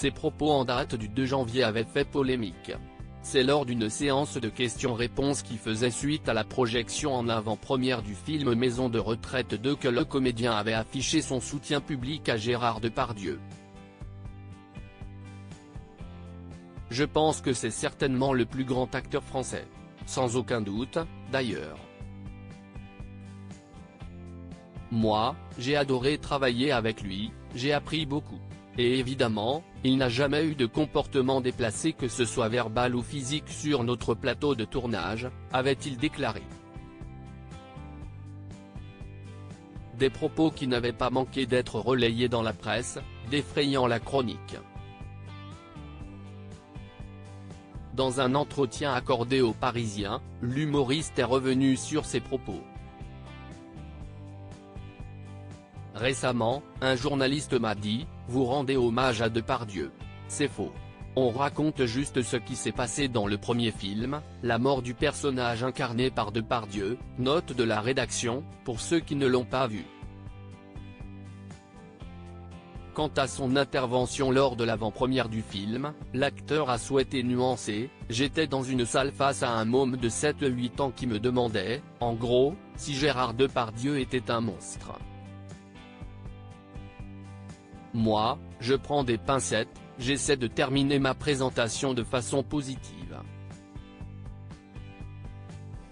Ses propos en date du 2 janvier avaient fait polémique. C'est lors d'une séance de questions-réponses qui faisait suite à la projection en avant-première du film Maison de retraite 2 que le comédien avait affiché son soutien public à Gérard Depardieu. Je pense que c'est certainement le plus grand acteur français. Sans aucun doute, d'ailleurs. Moi, j'ai adoré travailler avec lui, j'ai appris beaucoup. Et évidemment, il n'a jamais eu de comportement déplacé que ce soit verbal ou physique sur notre plateau de tournage, avait-il déclaré. Des propos qui n'avaient pas manqué d'être relayés dans la presse, défrayant la chronique. Dans un entretien accordé aux Parisiens, l'humoriste est revenu sur ses propos. Récemment, un journaliste m'a dit « Vous rendez hommage à Depardieu. C'est faux. On raconte juste ce qui s'est passé dans le premier film, la mort du personnage incarné par Depardieu », note de la rédaction, pour ceux qui ne l'ont pas vu. Quant à son intervention lors de l'avant-première du film, l'acteur a souhaité nuancer « J'étais dans une salle face à un môme de 7-8 ans qui me demandait, en gros, si Gérard Depardieu était un monstre. Moi, je prends des pincettes, j'essaie de terminer ma présentation de façon positive.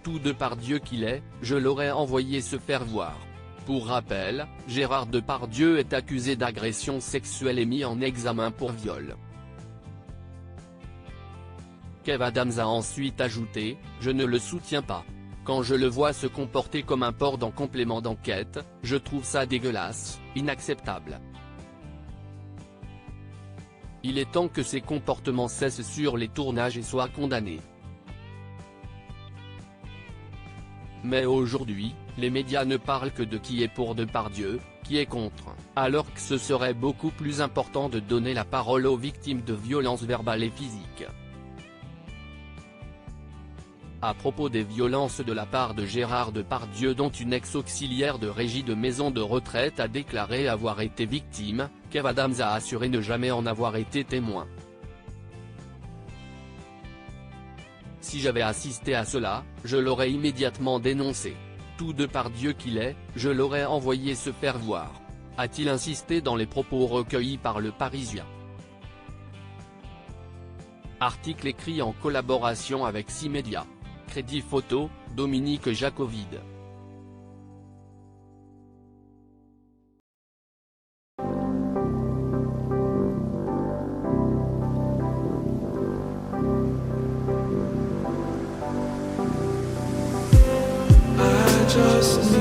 Tout Depardieu qu'il est, je l'aurais envoyé se faire voir. Pour rappel, Gérard Depardieu est accusé d'agression sexuelle et mis en examen pour viol. Kev Adams a ensuite ajouté « Je ne le soutiens pas. Quand je le vois se comporter comme un porc dans Complément d'enquête, je trouve ça dégueulasse, inacceptable. Il est temps que ces comportements cessent sur les tournages et soient condamnés. » Mais aujourd'hui, les médias ne parlent que de qui est pour Depardieu, qui est contre, alors que ce serait beaucoup plus important de donner la parole aux victimes de violences verbales et physiques. À propos des violences de la part de Gérard Depardieu dont une ex-auxiliaire de régie de maison de retraite a déclaré avoir été victime, Kev Adams a assuré ne jamais en avoir été témoin. Si j'avais assisté à cela, je l'aurais immédiatement dénoncé. Tout Depardieu qu'il est, je l'aurais envoyé se faire voir. A-t-il insisté dans les propos recueillis par Le Parisien. Article écrit en collaboration avec 6 médias. Crédit photo, Dominique Jacovide. Just